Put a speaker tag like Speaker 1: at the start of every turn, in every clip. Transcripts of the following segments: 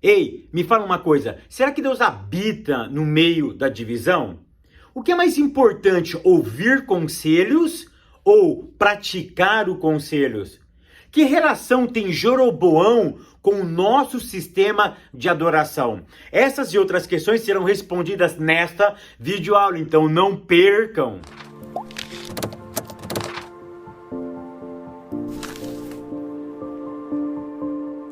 Speaker 1: Ei, me fala uma coisa, será que Deus habita no meio da divisão? O que é mais importante, ouvir conselhos ou praticar os conselhos? Que relação tem Jeroboão com o nosso sistema de adoração? Essas e outras questões serão respondidas nesta videoaula, então não percam!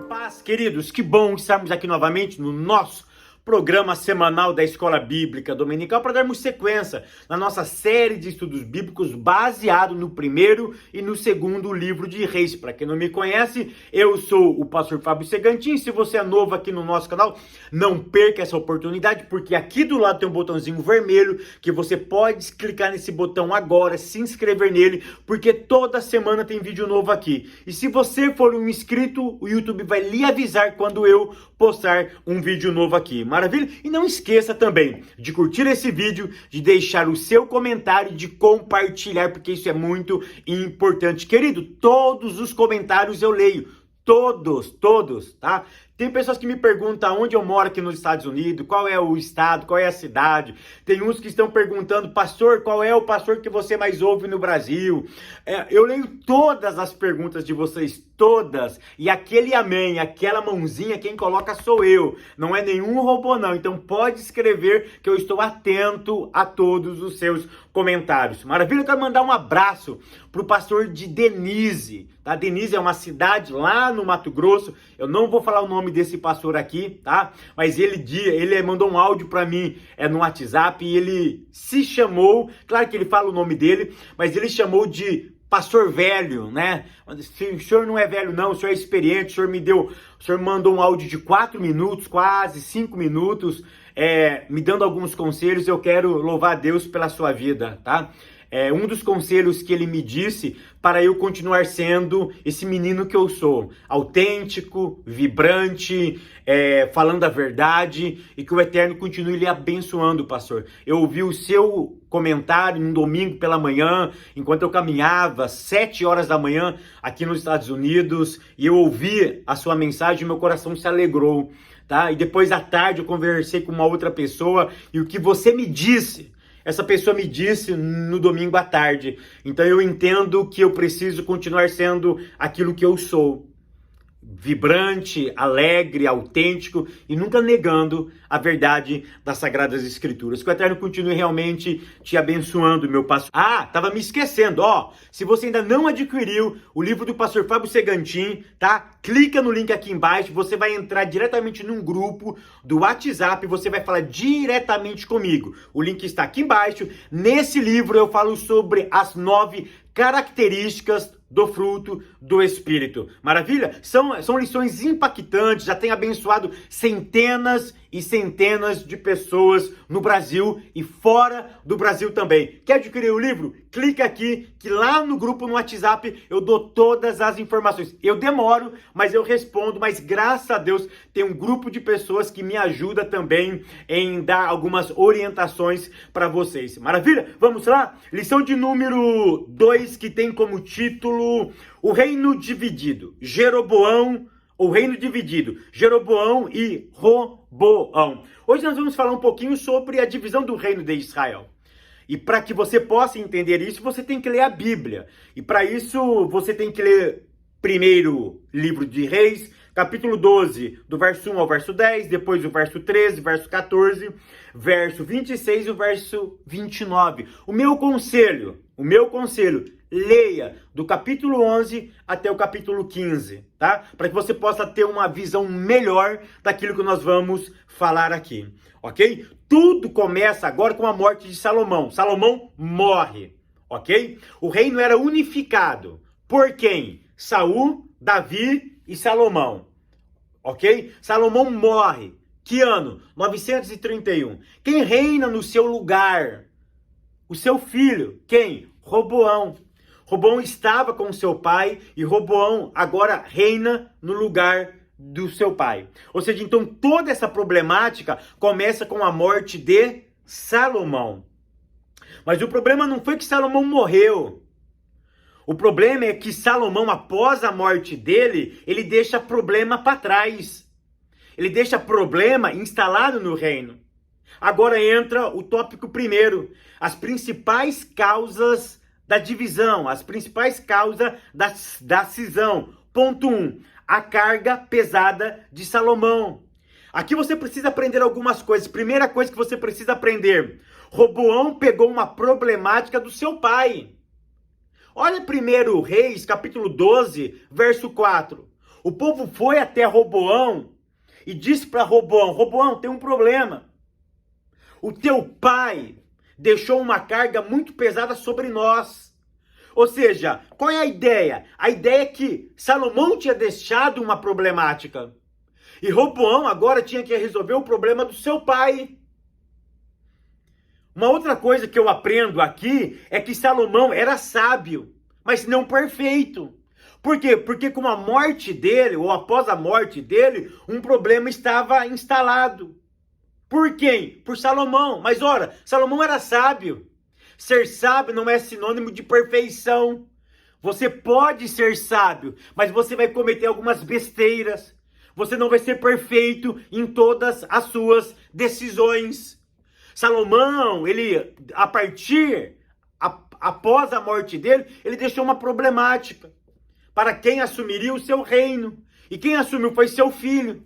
Speaker 1: Paz, queridos, que bom estarmos aqui novamente no nosso programa semanal da Escola Bíblica Dominical para darmos sequência na nossa série de estudos bíblicos baseado no primeiro e no segundo livro de Reis. Para quem não me conhece, eu sou o pastor Fábio Segantin. Se você é novo aqui no nosso canal, não perca essa oportunidade, porque aqui do lado tem um botãozinho vermelho que você pode clicar nesse botão agora, se inscrever nele, porque toda semana tem vídeo novo aqui. E se você for um inscrito, o YouTube vai lhe avisar quando eu postar um vídeo novo aqui. Maravilha? E não esqueça também de curtir esse vídeo, de deixar o seu comentário e de compartilhar, porque isso é muito importante. Querido, todos os comentários eu leio. Todos, tá? Tem pessoas que me perguntam onde eu moro aqui nos Estados Unidos, qual é o estado, qual é a cidade. Tem uns que estão perguntando, pastor, qual é o pastor que você mais ouve no Brasil? Eu leio todas as perguntas de vocês, todas. E aquele amém, aquela mãozinha, quem coloca sou eu. Não é nenhum robô, não. Então pode escrever que eu estou atento a todos os seus comentários. Maravilha? Eu quero mandar um abraço pro pastor de Denise, tá? Denise é uma cidade lá no Mato Grosso. Eu não vou falar o nome desse pastor aqui, tá? Mas ele mandou um áudio para mim no WhatsApp e ele se chamou, claro que ele fala o nome dele, mas ele chamou de pastor velho, né? O senhor não é velho não, o senhor é experiente, o senhor mandou um áudio de 4 minutos, quase 5 minutos, me dando alguns conselhos. Eu quero louvar a Deus pela sua vida, tá? Um dos conselhos que ele me disse para eu continuar sendo esse menino que eu sou, autêntico, vibrante, falando a verdade, e que o Eterno continue lhe abençoando, pastor. Eu ouvi o seu comentário num domingo pela manhã, enquanto eu caminhava, 7 horas da manhã, aqui nos Estados Unidos, e eu ouvi a sua mensagem e meu coração se alegrou, tá? E depois à tarde eu conversei com uma outra pessoa, e o que você me disse, essa pessoa me disse no domingo à tarde. Então eu entendo que eu preciso continuar sendo aquilo que eu sou. Vibrante, alegre, autêntico e nunca negando a verdade das Sagradas Escrituras. Que o Eterno continue realmente te abençoando, meu pastor. Tava me esquecendo, se você ainda não adquiriu o livro do pastor Fábio Segantin, tá? Clica no link aqui embaixo, você vai entrar diretamente num grupo do WhatsApp, você vai falar diretamente comigo. O link está aqui embaixo. Nesse livro eu falo sobre as 9 características do fruto do Espírito. Maravilha? São lições impactantes, já tem abençoado centenas e centenas de pessoas no Brasil e fora do Brasil também. Quer adquirir o livro? Clica aqui, que lá no grupo no WhatsApp eu dou todas as informações. Eu demoro, mas eu respondo, mas graças a Deus tem um grupo de pessoas que me ajuda também em dar algumas orientações para vocês. Maravilha? Vamos lá? Lição de número 2, que tem como título O Reino Dividido. O reino dividido, Jeroboão e Roboão. Hoje nós vamos falar um pouquinho sobre a divisão do reino de Israel. E para que você possa entender isso, você tem que ler a Bíblia. E para isso, você tem que ler primeiro livro de Reis, capítulo 12, do verso 1 ao verso 10, depois o verso 13, verso 14, verso 26 e o verso 29. O meu conselho, leia do capítulo 11 até o capítulo 15, tá? Para que você possa ter uma visão melhor daquilo que nós vamos falar aqui, ok? Tudo começa agora com a morte de Salomão. Salomão morre, ok? O reino era unificado. Por quem? Saul, Davi e Salomão, ok? Salomão morre. Que ano? 931. Quem reina no seu lugar? O seu filho. Quem? Roboão. Roboão estava com seu pai e Roboão agora reina no lugar do seu pai. Ou seja, então toda essa problemática começa com a morte de Salomão. Mas o problema não foi que Salomão morreu. O problema é que Salomão, após a morte dele, ele deixa problema para trás. ele deixa problema instalado no reino. Agora entra o tópico primeiro, as principais causas da divisão, as principais causas da cisão. Ponto 1, a carga pesada de Salomão. Aqui você precisa aprender algumas coisas. Primeira coisa que você precisa aprender, Roboão pegou uma problemática do seu pai. Olha 1 Reis, capítulo 12, verso 4. O povo foi até Roboão e disse para Roboão, Roboão, tem um problema. O teu pai deixou uma carga muito pesada sobre nós. Ou seja, qual é a ideia? A ideia é que Salomão tinha deixado uma problemática. E Roboão agora tinha que resolver o problema do seu pai. Uma outra coisa que eu aprendo aqui é que Salomão era sábio, mas não perfeito. Por quê? Porque com a morte dele, ou após a morte dele, um problema estava instalado. Por quem? Por Salomão. Mas ora, Salomão era sábio. Ser sábio não é sinônimo de perfeição. Você pode ser sábio, mas você vai cometer algumas besteiras. Você não vai ser perfeito em todas as suas decisões. Salomão, após a morte dele, ele deixou uma problemática para quem assumiria o seu reino. E quem assumiu foi seu filho.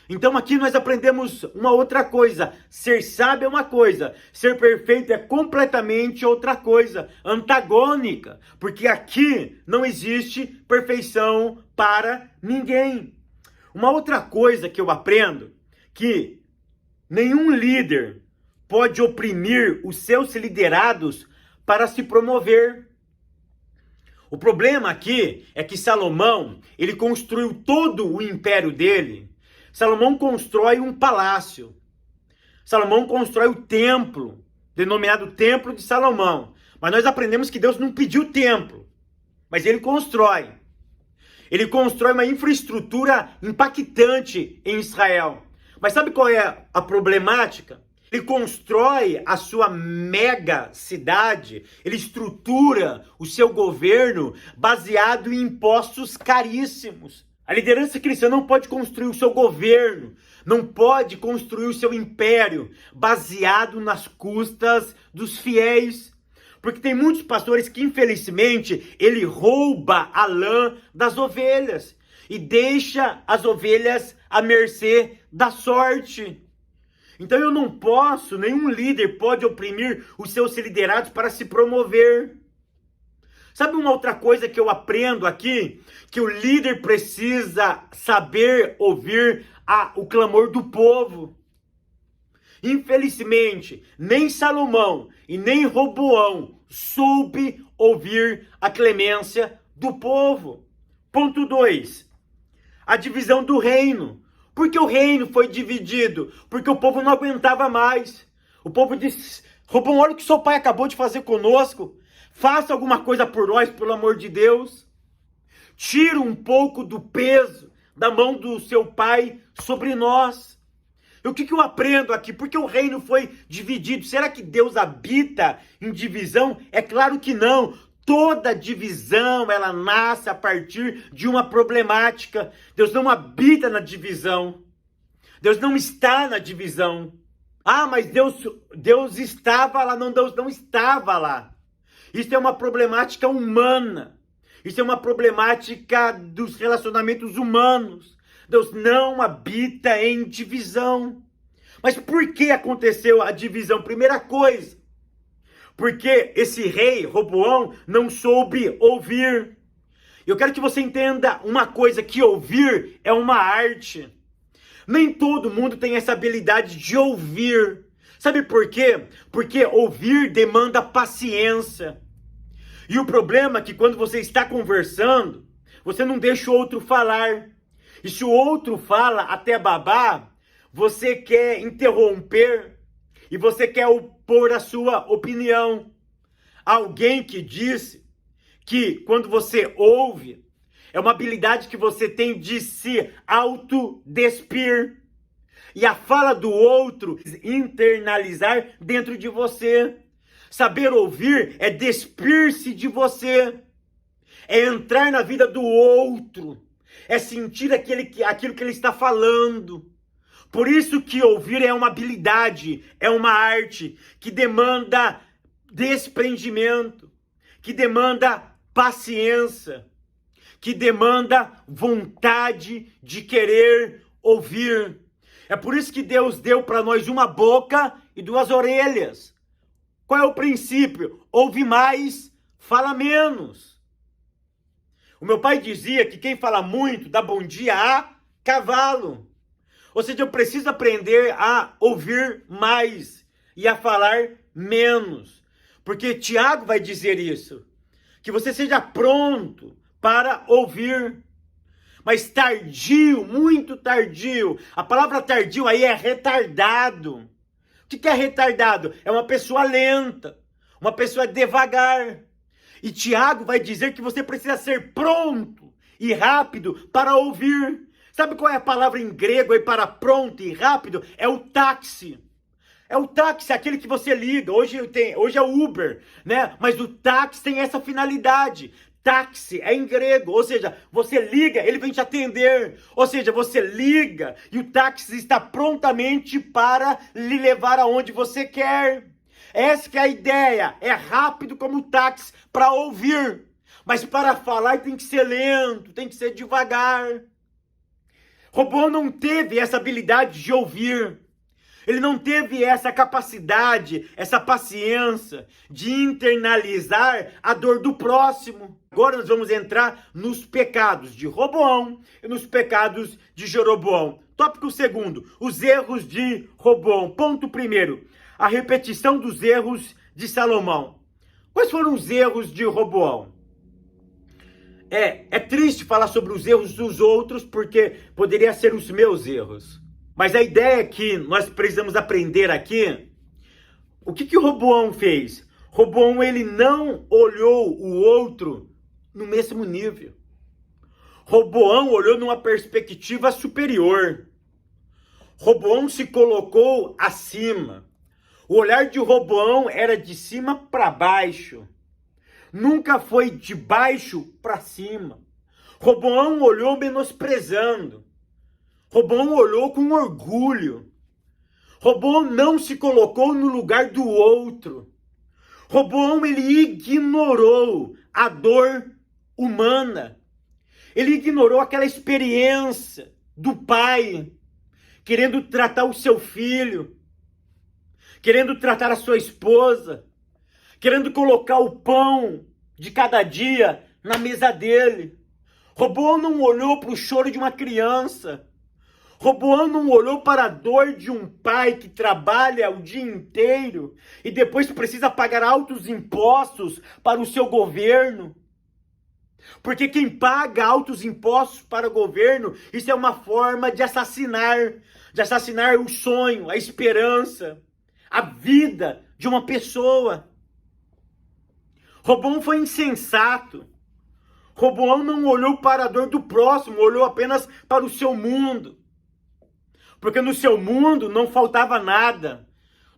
Speaker 1: Então aqui nós aprendemos uma outra coisa. Ser sábio é uma coisa, ser perfeito é completamente outra coisa, antagônica. Porque aqui não existe perfeição para ninguém. Uma outra coisa que eu aprendo, que nenhum líder pode oprimir os seus liderados para se promover. O problema aqui é que Salomão, ele construiu todo o império dele. Salomão constrói um palácio. Salomão constrói o templo, denominado Templo de Salomão. Mas nós aprendemos que Deus não pediu templo, mas ele constrói. Ele constrói uma infraestrutura impactante em Israel. Mas sabe qual é a problemática? Ele constrói a sua mega cidade, ele estrutura o seu governo baseado em impostos caríssimos. A liderança cristã não pode construir o seu governo, não pode construir o seu império baseado nas custas dos fiéis. Porque tem muitos pastores que, infelizmente, ele rouba a lã das ovelhas e deixa as ovelhas à mercê da sorte. Então eu não posso, nenhum líder pode oprimir os seus liderados para se promover. Sabe uma outra coisa que eu aprendo aqui? Que o líder precisa saber ouvir o clamor do povo. Infelizmente, nem Salomão e nem Roboão soube ouvir a clemência do povo. Ponto 2. A divisão do reino. Por que o reino foi dividido? Porque o povo não aguentava mais. O povo disse, Roboão, olha o que seu pai acabou de fazer conosco. Faça alguma coisa por nós, pelo amor de Deus. Tira um pouco do peso da mão do seu pai sobre nós. E o que eu aprendo aqui? Porque o reino foi dividido. Será que Deus habita em divisão? É claro que não. Toda divisão, ela nasce a partir de uma problemática. Deus não habita na divisão. Deus não está na divisão. Ah, mas Deus estava lá. Não, Deus não estava lá. Isso é uma problemática humana. Isso é uma problemática dos relacionamentos humanos. Deus não habita em divisão. Mas por que aconteceu a divisão? Primeira coisa, porque esse rei, Roboão, não soube ouvir. Eu quero que você entenda uma coisa, que ouvir é uma arte. Nem todo mundo tem essa habilidade de ouvir. Sabe por quê? Porque ouvir demanda paciência. E o problema é que quando você está conversando, você não deixa o outro falar. E se o outro fala até babar, você quer interromper e você quer opor a sua opinião. Alguém que disse que quando você ouve, é uma habilidade que você tem de se autodespir. E a fala do outro internalizar dentro de você. Saber ouvir é despir-se de você. É entrar na vida do outro. É sentir aquilo que ele está falando. Por isso que ouvir é uma habilidade, é uma arte que demanda desprendimento, que demanda paciência, que demanda vontade de querer ouvir. É por isso que Deus deu para nós uma boca e duas orelhas. Qual é o princípio? Ouve mais, fala menos. O meu pai dizia que quem fala muito dá bom dia a cavalo. Ou seja, eu preciso aprender a ouvir mais e a falar menos. Porque Tiago vai dizer isso. Que você seja pronto para ouvir. Mas tardio, muito tardio. A palavra tardio aí é retardado. O que é retardado? É uma pessoa lenta. Uma pessoa devagar. E Tiago vai dizer que você precisa ser pronto e rápido para ouvir. Sabe qual é a palavra em grego aí para pronto e rápido? É o táxi. É o táxi, aquele que você liga. Hoje é o Uber, né? Mas o táxi tem essa finalidade. Táxi é em grego, ou seja, você liga, ele vem te atender. Ou seja, você liga e o táxi está prontamente para lhe levar aonde você quer. Essa que é a ideia. É rápido como o táxi para ouvir. Mas para falar tem que ser lento, tem que ser devagar. Roboão não teve essa habilidade de ouvir. Ele não teve essa capacidade, essa paciência de internalizar a dor do próximo. Agora nós vamos entrar nos pecados de Roboão e nos pecados de Jeroboão. Tópico segundo, os erros de Roboão. Ponto primeiro, a repetição dos erros de Salomão. Quais foram os erros de Roboão? É triste falar sobre os erros dos outros, porque poderia ser os meus erros. Mas a ideia que nós precisamos aprender aqui, o que Roboão fez? Roboão, ele não olhou o outro no mesmo nível. Roboão olhou numa perspectiva superior. Roboão se colocou acima. O olhar de Roboão era de cima para baixo. Nunca foi de baixo para cima. Roboão olhou menosprezando. Roboão olhou com orgulho. Roboão não se colocou no lugar do outro. Roboão, ele ignorou a dor humana. Ele ignorou aquela experiência do pai, querendo tratar o seu filho, querendo tratar a sua esposa, querendo colocar o pão de cada dia na mesa dele. Roboão não olhou para o choro de uma criança. Roboão não olhou para a dor de um pai que trabalha o dia inteiro e depois precisa pagar altos impostos para o seu governo. Porque quem paga altos impostos para o governo, isso é uma forma de assassinar o sonho, a esperança, a vida de uma pessoa. Roboão foi insensato. Roboão não olhou para a dor do próximo, olhou apenas para o seu mundo. Porque no seu mundo não faltava nada.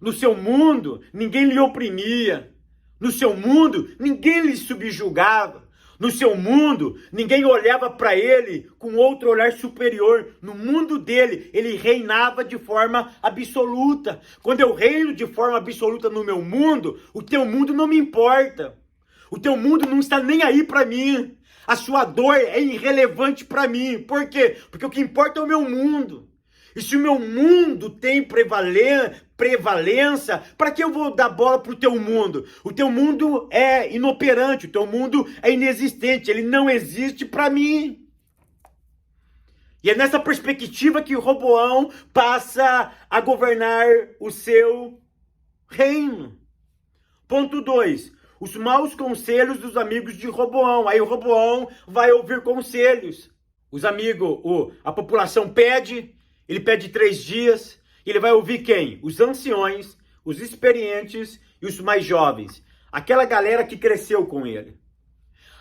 Speaker 1: No seu mundo, ninguém lhe oprimia. No seu mundo, ninguém lhe subjugava. No seu mundo, ninguém olhava para ele com outro olhar superior. No mundo dele, ele reinava de forma absoluta. Quando eu reino de forma absoluta no meu mundo, o teu mundo não me importa. O teu mundo não está nem aí para mim. A sua dor é irrelevante para mim. Por quê? Porque o que importa é o meu mundo. E se o meu mundo tem prevalência, para que eu vou dar bola para o teu mundo? O teu mundo é inoperante, o teu mundo é inexistente, ele não existe para mim. E é nessa perspectiva que Roboão passa a governar o seu reino. Ponto 2. Os maus conselhos dos amigos de Roboão. Aí o Roboão vai ouvir conselhos. Os amigos, a população pede... Ele pede 3 dias, e ele vai ouvir quem? Os anciões, os experientes e os mais jovens. Aquela galera que cresceu com ele.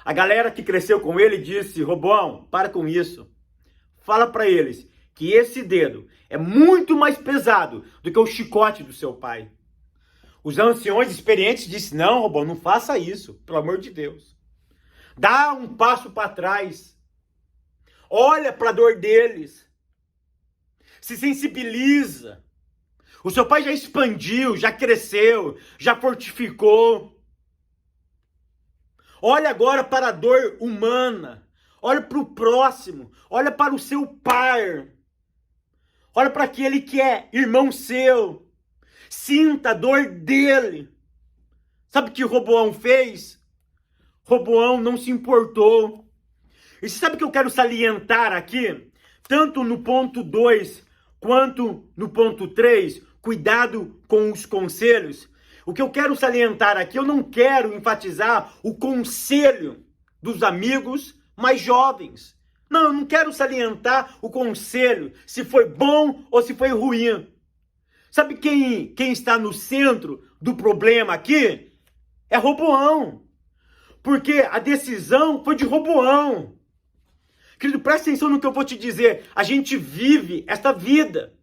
Speaker 1: A galera que cresceu com ele disse, Roboão, para com isso. Fala para eles que esse dedo é muito mais pesado do que o chicote do seu pai. Os anciões experientes disseram, não, Roboão, não faça isso, pelo amor de Deus. Dá um passo para trás. Olha para a dor deles. se sensibiliza. O seu pai já expandiu, já cresceu, já fortificou. Olha agora para a dor humana. Olha para o próximo. Olha para o seu par. Olha para aquele que é irmão seu. Sinta a dor dele. Sabe o que Roboão fez? Roboão não se importou. E sabe o que eu quero salientar aqui? Tanto no ponto 2 quanto no ponto 3, cuidado com os conselhos. O que eu quero salientar aqui, eu não quero enfatizar o conselho dos amigos mais jovens. Não, eu não quero salientar o conselho, se foi bom ou se foi ruim. Sabe quem está no centro do problema aqui? É Roboão. Porque a decisão foi de Roboão. Querido, presta atenção no que eu vou te dizer. A gente vive esta vida.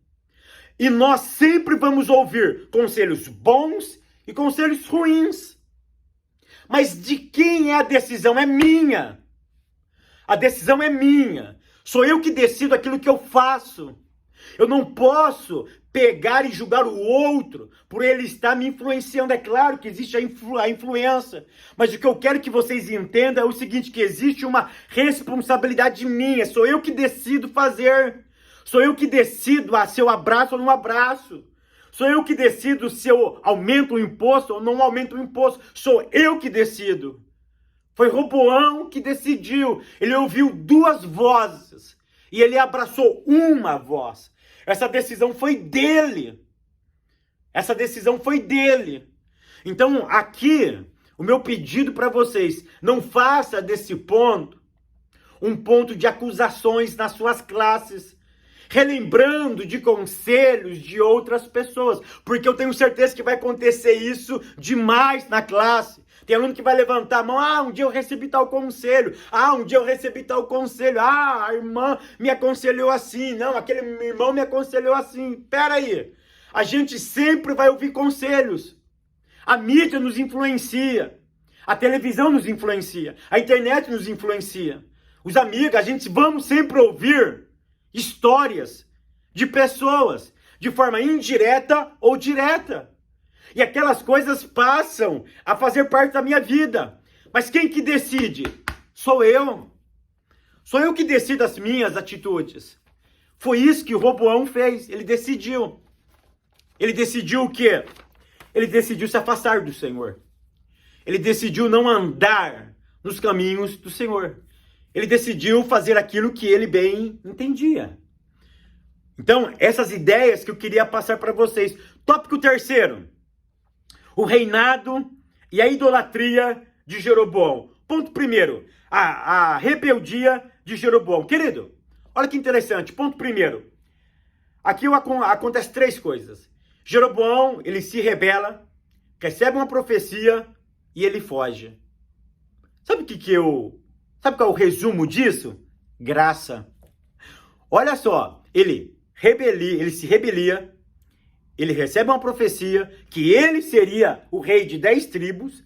Speaker 1: E nós sempre vamos ouvir conselhos bons e conselhos ruins. Mas de quem é a decisão? É minha. A decisão é minha. Sou eu que decido aquilo que eu faço. Eu não posso pegar e julgar o outro por ele estar me influenciando. É claro que existe a influência. Mas o que eu quero que vocês entendam é o seguinte, que existe uma responsabilidade minha. Sou eu que decido fazer. Sou eu que decido se eu abraço ou não abraço. Sou eu que decido se eu aumento o imposto ou não aumento o imposto. Sou eu que decido. Foi Roboão que decidiu. Ele ouviu duas vozes e ele abraçou uma voz. Essa decisão foi dele. Essa decisão foi dele. Então, aqui, o meu pedido para vocês, não faça desse ponto um ponto de acusações nas suas classes, relembrando de conselhos de outras pessoas, porque eu tenho certeza que vai acontecer isso demais na classe. Tem aluno que vai levantar a mão, um dia eu recebi tal conselho, um dia eu recebi tal conselho, a irmã me aconselhou assim, não, aquele irmão me aconselhou assim. Pera aí, a gente sempre vai ouvir conselhos. A mídia nos influencia, a televisão nos influencia, a internet nos influencia. Os amigos, a gente vamos sempre ouvir histórias de pessoas, de forma indireta ou direta. E aquelas coisas passam a fazer parte da minha vida. Mas quem que decide? Sou eu. Sou eu que decido as minhas atitudes. Foi isso que o Roboão fez. Ele decidiu. Ele decidiu o quê? Ele decidiu se afastar do Senhor. Ele decidiu não andar nos caminhos do Senhor. Ele decidiu fazer aquilo que ele bem entendia. Então, essas ideias que eu queria passar para vocês. Tópico 3. O reinado e a idolatria de Jeroboão. Ponto 1. A rebeldia de Jeroboão. Querido, olha que interessante. Ponto 1. Aqui acontece 3 coisas. Jeroboão, ele se rebela, recebe uma profecia e ele foge. Sabe Sabe qual é o resumo disso? Graça. Olha só, ele se rebelia, ele recebe uma profecia que ele seria o rei de 10 tribos,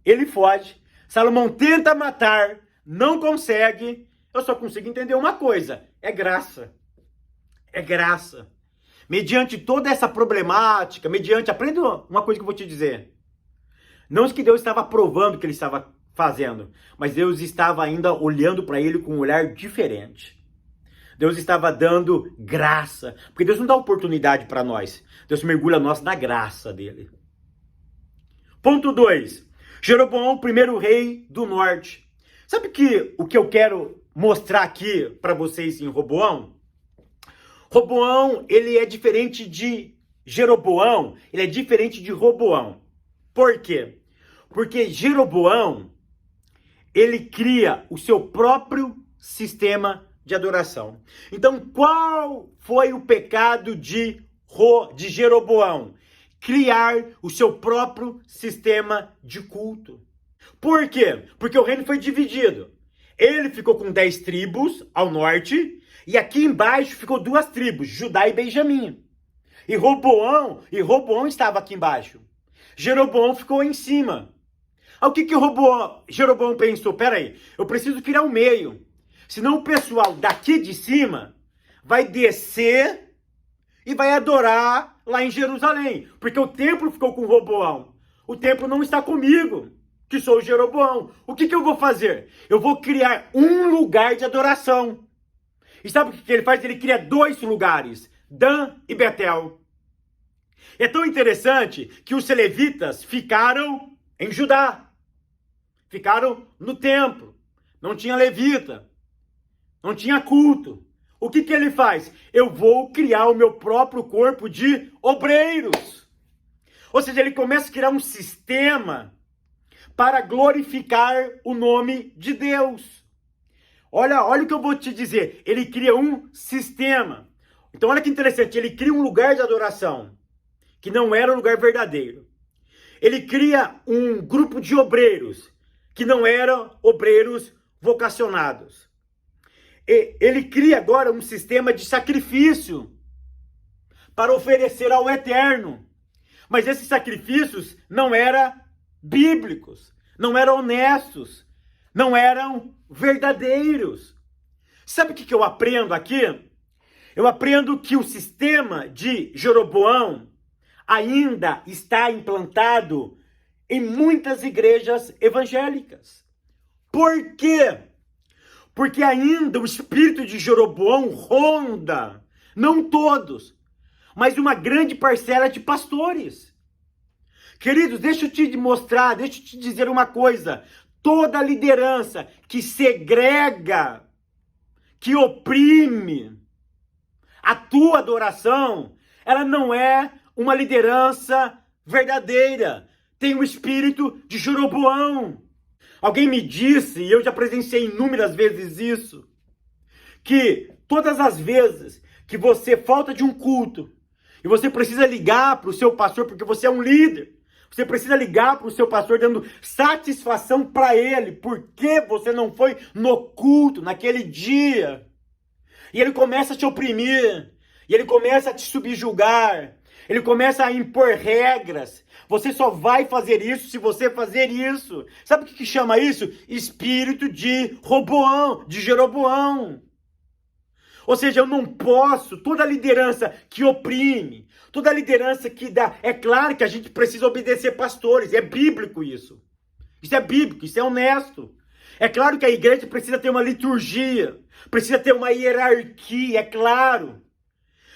Speaker 1: ele foge, Salomão tenta matar, não consegue, eu só consigo entender uma coisa, é graça. É graça. Mediante toda essa problemática, aprenda uma coisa que eu vou te dizer. Não é que Deus estava provando o que ele estava fazendo, mas Deus estava ainda olhando para ele com um olhar diferente. Deus estava dando graça, porque Deus não dá oportunidade para nós. Deus mergulha nós na graça dele. Ponto 2. Jeroboão, primeiro rei do norte. Sabe o que eu quero mostrar aqui para vocês em Roboão? Roboão, ele é diferente de Jeroboão, ele é diferente de Roboão. Por quê? Porque Jeroboão, ele cria o seu próprio sistema de adoração. Então, qual foi o pecado de Jeroboão? Criar o seu próprio sistema de culto. Por quê? Porque o reino foi dividido. Ele ficou com 10 tribos ao norte, e aqui embaixo ficou 2 tribos, Judá e Benjamim. E Roboão estava aqui embaixo. Jeroboão ficou em cima. O que Jeroboão pensou? Peraí, eu preciso criar um meio. Senão o pessoal daqui de cima vai descer e vai adorar lá em Jerusalém, porque o templo ficou com Roboão. O templo não está comigo, que sou Jeroboão. O que eu vou fazer? Eu vou criar um lugar de adoração. E sabe o que ele faz? Ele cria 2 lugares, Dan e Betel. É tão interessante que os levitas ficaram em Judá. Ficaram no templo. Não tinha levita. Não tinha culto. O que ele faz? Eu vou criar o meu próprio corpo de obreiros. Ou seja, ele começa a criar um sistema para glorificar o nome de Deus. Olha o que eu vou te dizer. Ele cria um sistema. Então olha que interessante. Ele cria um lugar de adoração que não era o lugar verdadeiro. Ele cria um grupo de obreiros que não eram obreiros vocacionados. Ele cria agora um sistema de sacrifício para oferecer ao Eterno. Mas esses sacrifícios não eram bíblicos, não eram honestos, não eram verdadeiros. Sabe o que eu aprendo aqui? Eu aprendo que o sistema de Jeroboão ainda está implantado em muitas igrejas evangélicas. Por quê? Porque ainda o espírito de Jeroboão ronda, não todos, mas uma grande parcela de pastores. Queridos, deixa eu te mostrar, deixa eu te dizer uma coisa. Toda liderança que segrega, que oprime a tua adoração, ela não é uma liderança verdadeira. Tem o espírito de Jeroboão. Alguém me disse, e eu já presenciei inúmeras vezes isso, que todas as vezes que você falta de um culto, e você precisa ligar para o seu pastor, porque você é um líder, você precisa ligar para o seu pastor dando satisfação para ele, porque você não foi no culto naquele dia. E ele começa a te oprimir, e ele começa a te subjugar, ele começa a impor regras. Você só vai fazer isso se você fazer isso. Sabe o que chama isso? Espírito de Roboão, de Jeroboão. Ou seja, eu não posso, toda liderança que oprime, toda liderança que dá... É claro que a gente precisa obedecer pastores, é bíblico isso. Isso é bíblico, isso é honesto. É claro que a igreja precisa ter uma liturgia, precisa ter uma hierarquia, é claro.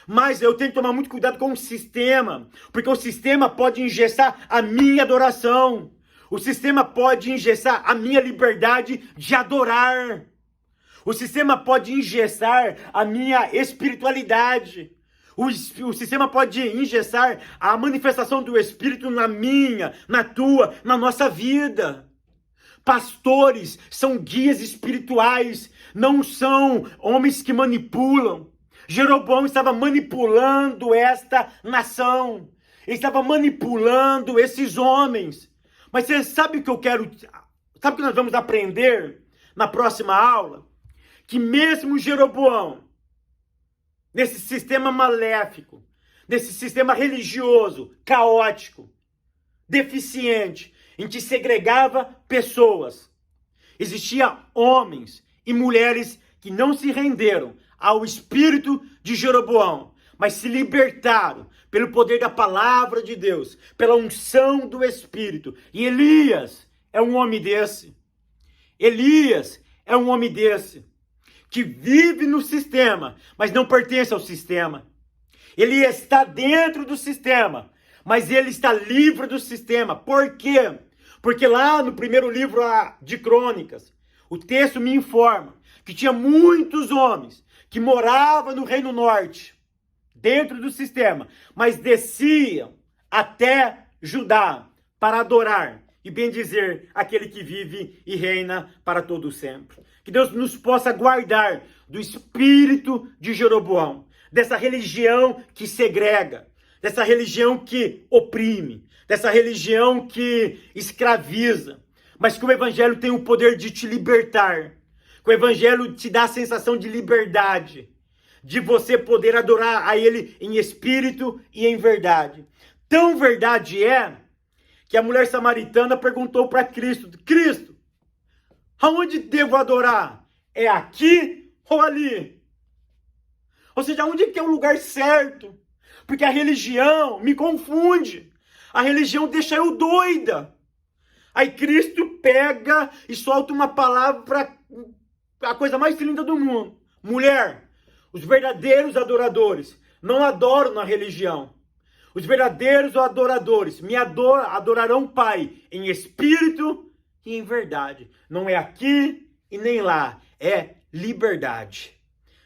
Speaker 1: Mas eu tenho que tomar muito cuidado com o sistema, porque o sistema pode engessar a minha adoração. O sistema pode engessar a minha liberdade de adorar. O sistema pode engessar a minha espiritualidade. O sistema pode engessar a manifestação do Espírito na minha, na tua, na nossa vida. Pastores são guias espirituais, não são homens que manipulam. Jeroboão estava manipulando esta nação. Ele estava manipulando esses homens. Mas você sabe o que eu quero... Sabe o que nós vamos aprender na próxima aula? Que mesmo Jeroboão, nesse sistema maléfico, nesse sistema religioso, caótico, deficiente, em que segregava pessoas, existia homens e mulheres que não se renderam ao espírito de Jeroboão, mas se libertaram pelo poder da palavra de Deus, pela unção do Espírito. E Elias é um homem desse. Elias é um homem desse, que vive no sistema, mas não pertence ao sistema. Ele está dentro do sistema, mas ele está livre do sistema. Por quê? Porque lá no primeiro livro de Crônicas, o texto me informa que tinha muitos homens que moravam no Reino Norte, dentro do sistema, mas desciam até Judá para adorar e bendizer aquele que vive e reina para todo sempre. Que Deus nos possa guardar do espírito de Jeroboão, dessa religião que segrega, dessa religião que oprime, dessa religião que escraviza, mas que o Evangelho tem o poder de te libertar. O Evangelho te dá a sensação de liberdade, de você poder adorar a Ele em espírito e em verdade. Tão verdade é que a mulher samaritana perguntou para Cristo: Cristo, aonde devo adorar? É aqui ou ali? Ou seja, onde que é o lugar certo? Porque a religião me confunde. A religião deixa eu doida. Aí Cristo pega e solta uma palavra para a coisa mais linda do mundo. Mulher, os verdadeiros adoradores não adoram na religião. Os verdadeiros adoradores me adorarão o Pai em espírito e em verdade. Não é aqui e nem lá, é liberdade.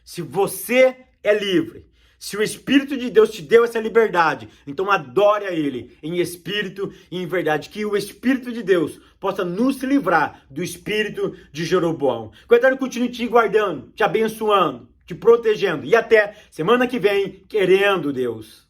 Speaker 1: Se você é livre, se o Espírito de Deus te deu essa liberdade, então adore a Ele em espírito e em verdade. Que o Espírito de Deus possa nos livrar do espírito de Jeroboão. Que o Eterno continue te guardando, te abençoando, te protegendo. E até semana que vem, querendo Deus.